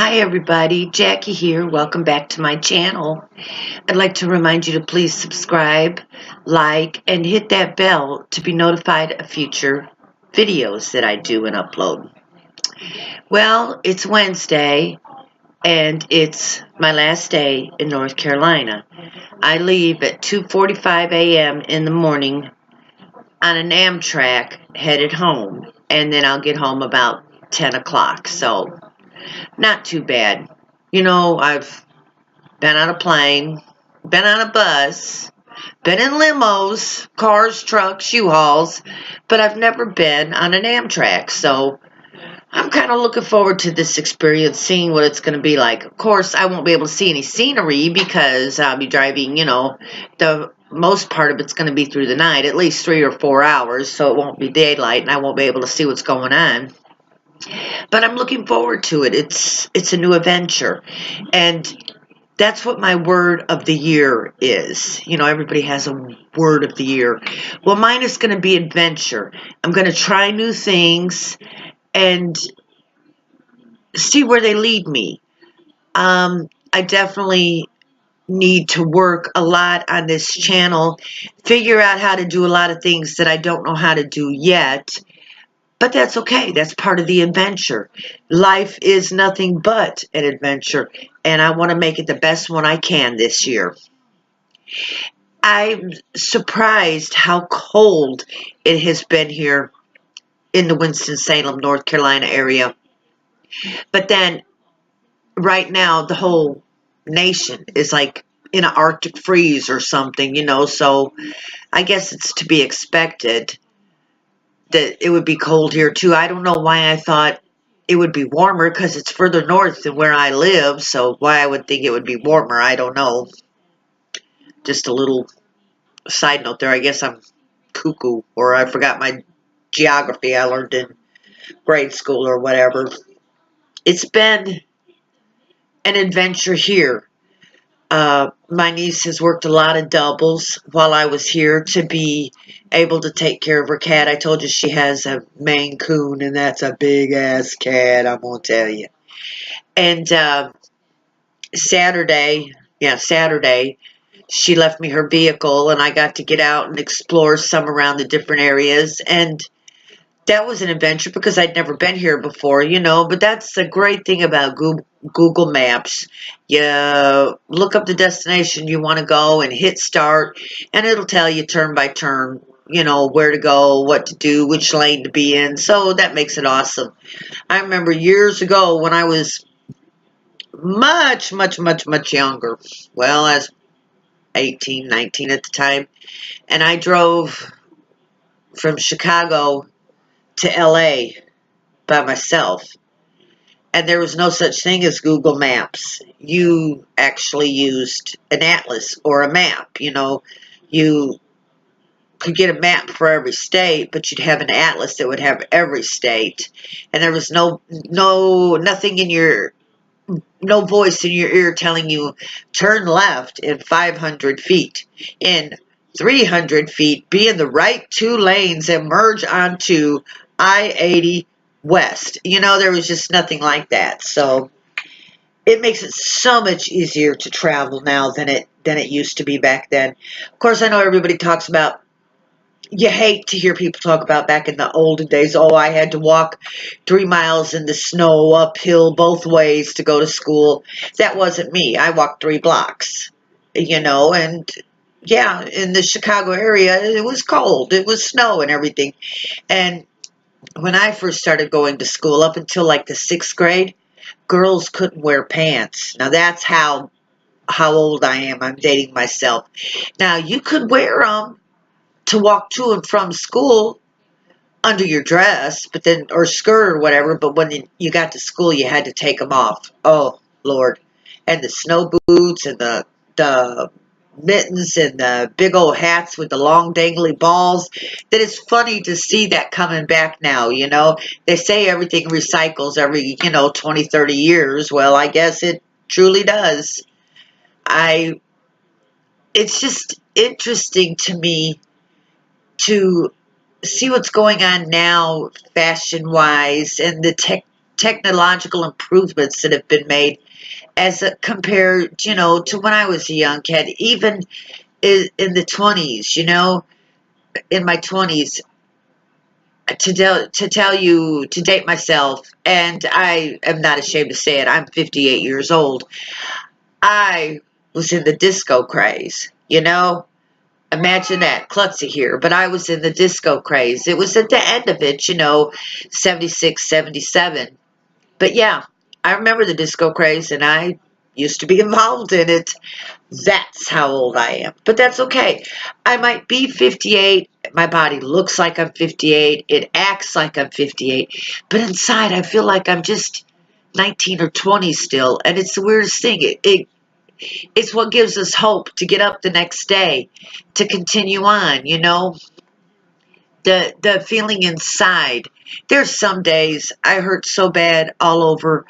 Hi everybody, Jackie here. Welcome back to my channel. I'd like to remind you to please subscribe, like, and hit that bell to be notified of future videos that I do and upload. Well, it's Wednesday and it's my last day in North Carolina. I leave at 2:45 a.m. in the morning on an Amtrak headed home, and then I'll get home about 10 o'clock, so not too bad. You know, I've been on a plane, been on a bus, been in limos, cars, trucks, U-Hauls, but I've never been on an Amtrak, so I'm kind of looking forward to this experience, seeing what it's going to be like. Of course, I won't be able to see any scenery because I'll be driving, the most part of it's going to be through the night, at least 3 or 4 hours, so it won't be daylight and I won't be able to see what's going on. But I'm looking forward to it. It's a new adventure. And that's what my word of the year is. You know, everybody has a word of the year. Well, mine is going to be adventure. I'm going to try new things and see where they lead me. I definitely need to work a lot on this channel, figure out how to do a lot of things that I don't know how to do yet. But that's okay. That's part of the adventure. Life is nothing but an adventure, and I want to make it the best one I can this year. I'm surprised how cold it has been here in the Winston-Salem, North Carolina area. But then right now, the whole nation is like in an Arctic freeze or something, so I guess it's to be expected that it would be cold here too. I don't know why I thought it would be warmer because it's further north than where I live, so why I would think it would be warmer, I don't know. Just a little side note there. I guess I'm cuckoo, or I forgot my geography I learned in grade school or whatever. It's been an adventure here. My niece has worked a lot of doubles while I was here to be able to take care of her cat. I told you she has a Maine Coon, and that's a big-ass cat, I'm going to tell you. And Saturday, she left me her vehicle, and I got to get out and explore some around the different areas. And that was an adventure because I'd never been here before, but that's the great thing about Google Maps. You look up the destination you want to go and hit start, and it'll tell you turn by turn, where to go, what to do, which lane to be in. So that makes it awesome. I remember years ago when I was much, much, much, much younger. Well, I was 18, 19 at the time, and I drove from Chicago to LA by myself. And there was no such thing as Google Maps. You actually used an atlas or a map. You could get a map for every state, but you'd have an atlas that would have every state. And there was nothing in your, no voice in your ear telling you turn left in 500 feet. In 300 feet, be in the right 2 lanes and merge onto I-80 West. There was just nothing like that. So it makes it so much easier to travel now than it used to be back then. Of course, I know everybody talks about, you hate to hear people talk about back in the olden days, oh, I had to walk 3 miles in the snow uphill both ways to go to school. That wasn't me. I walked 3 blocks, and yeah, in the Chicago area, it was cold. It was snow and everything. And when I first started going to school, up until like the 6th grade, girls couldn't wear pants. Now that's how old I am. I'm dating myself. Now you could wear them to walk to and from school under your dress, but then, or skirt or whatever, but when you got to school, you had to take them off. Oh, Lord. And the snow boots and the mittens and the big old hats with the long dangly balls. That it's funny to see that coming back now, They say everything recycles every, 20, 30 years. Well, I guess it truly does. It's just interesting to me to see what's going on now fashion-wise and the technological improvements that have been made as compared, to when I was a young kid, even in the 20s, in my 20s, to date myself, and I am not ashamed to say it, I'm 58 years old. I was in the disco craze, Imagine that, klutzy here, but I was in the disco craze. It was at the end of it, 76, 77. But yeah, I remember the disco craze, and I used to be involved in it. That's how old I am. But that's okay. I might be 58. My body looks like I'm 58. It acts like I'm 58. But inside, I feel like I'm just 19 or 20 still. And it's the weirdest thing. It's what gives us hope to get up the next day, to continue on, The feeling inside. There's some days I hurt so bad all over.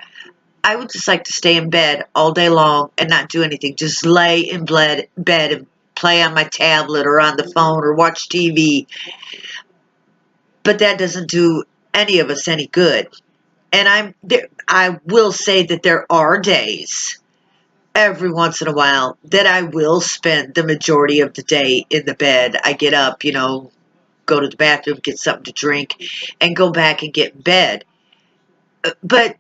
I would just like to stay in bed all day long and not do anything. Just lay in bed and play on my tablet or on the phone or watch TV. But that doesn't do any of us any good. And I will say that there are days, every once in a while, that I will spend the majority of the day in the bed. I get up, go to the bathroom, get something to drink, and go back and get in bed. But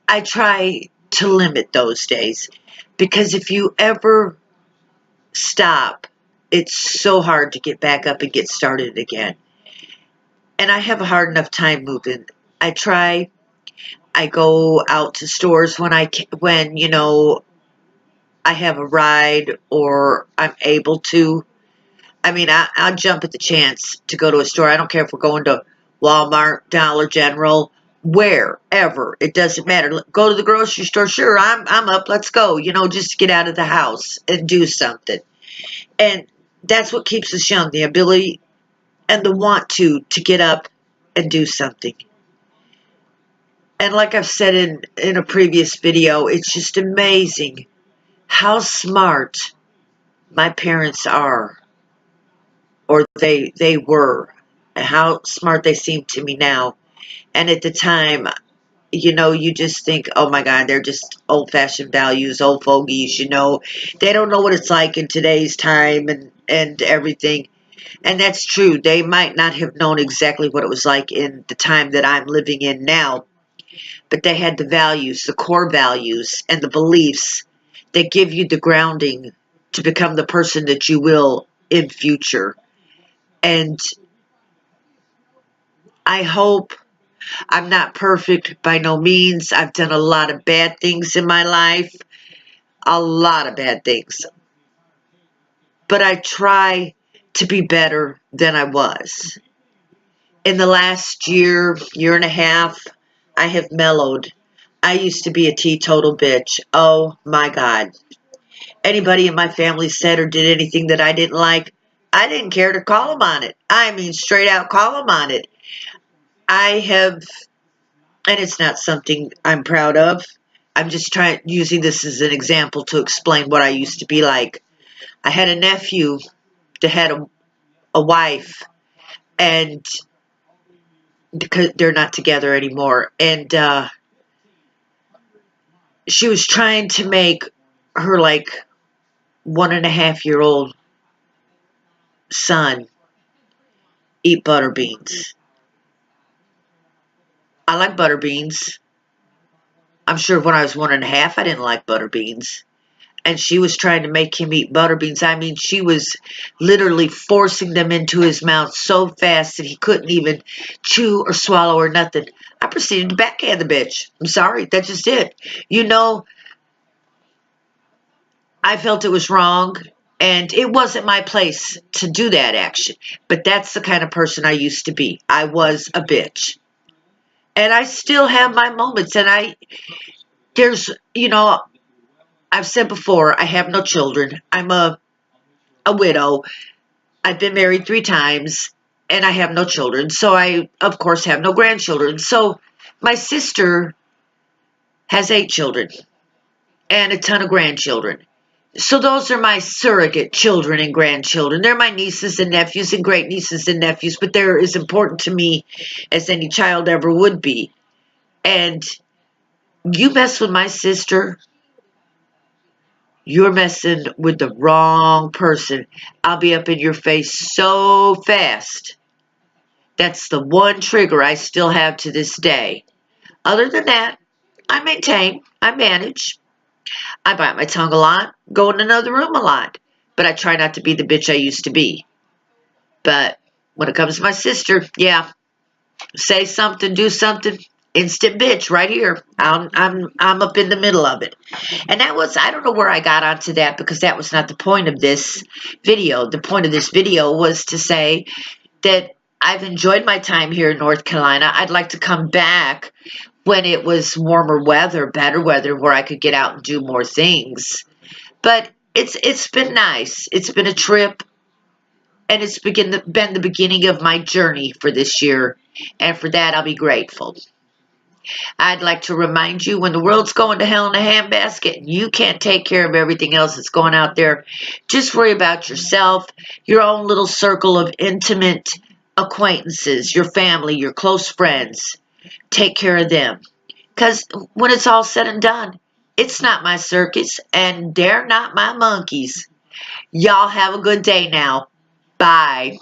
I try to limit those days, because if you ever stop, it's so hard to get back up and get started again. And I have a hard enough time moving. I go out to stores when I have a ride or I'm able to. I mean, I'll jump at the chance to go to a store. I don't care if we're going to Walmart, Dollar General, wherever. It doesn't matter. Go to the grocery store. Sure, I'm up. Let's go. Just to get out of the house and do something. And that's what keeps us young, the ability and the want to get up and do something. And like I've said in a previous video, it's just amazing how smart my parents are, or they were, and how smart they seem to me now. And at the time, you just think, oh my God, they're just old-fashioned values, old fogies, They don't know what it's like in today's time and everything. And that's true. They might not have known exactly what it was like in the time that I'm living in now, but they had the values, the core values, and the beliefs that give you the grounding to become the person that you will in future. And I hope I'm not perfect by no means. I've done a lot of bad things in my life, a lot of bad things. But I try to be better than I was. In the last year and a half, I have mellowed. I used to be a teetotal bitch. Oh my God. Anybody in my family said or did anything that I didn't like, I didn't care to call them on it. I mean, straight out call them on it. I have, and it's not something I'm proud of. I'm just using this as an example to explain what I used to be like. I had a nephew that had a wife, and because they're not together anymore, and she was trying to make her 1.5-year-old son eat butter beans. I like butter beans. I'm sure when I was 1.5, I didn't like butter beans. And she was trying to make him eat butter beans. I mean, she was literally forcing them into his mouth so fast that he couldn't even chew or swallow or nothing. I proceeded to backhand the bitch. I'm sorry, that's just it. I felt it was wrong, and it wasn't my place to do that action. But that's the kind of person I used to be. I was a bitch. And I still have my moments, and I've said before, I have no children. I'm a widow. I've been married 3 times, and I have no children. So I, of course, have no grandchildren. So my sister has 8 children and a ton of grandchildren. So those are my surrogate children and grandchildren. They're my nieces and nephews and great nieces and nephews, but they're as important to me as any child ever would be. And you mess with my sister, you're messing with the wrong person. I'll be up in your face so fast. That's the one trigger I still have to this day. Other than that, I maintain, I manage. I bite my tongue a lot, go in another room a lot, but I try not to be the bitch I used to be. But when it comes to my sister, yeah, say something, do something, instant bitch right here. I'm up in the middle of it. And that was, I don't know where I got onto that because that was not the point of this video. The point of this video was to say that I've enjoyed my time here in North Carolina. I'd like to come back when it was warmer weather, better weather, where I could get out and do more things. But it's been nice. It's been a trip, and it's been the beginning of my journey for this year, and for that I'll be grateful. I'd like to remind you, when the world's going to hell in a handbasket and you can't take care of everything else that's going out there, just worry about yourself, your own little circle of intimate acquaintances, your family, your close friends. Take care of them. Because when it's all said and done, it's not my circus and they're not my monkeys. Y'all have a good day now. Bye.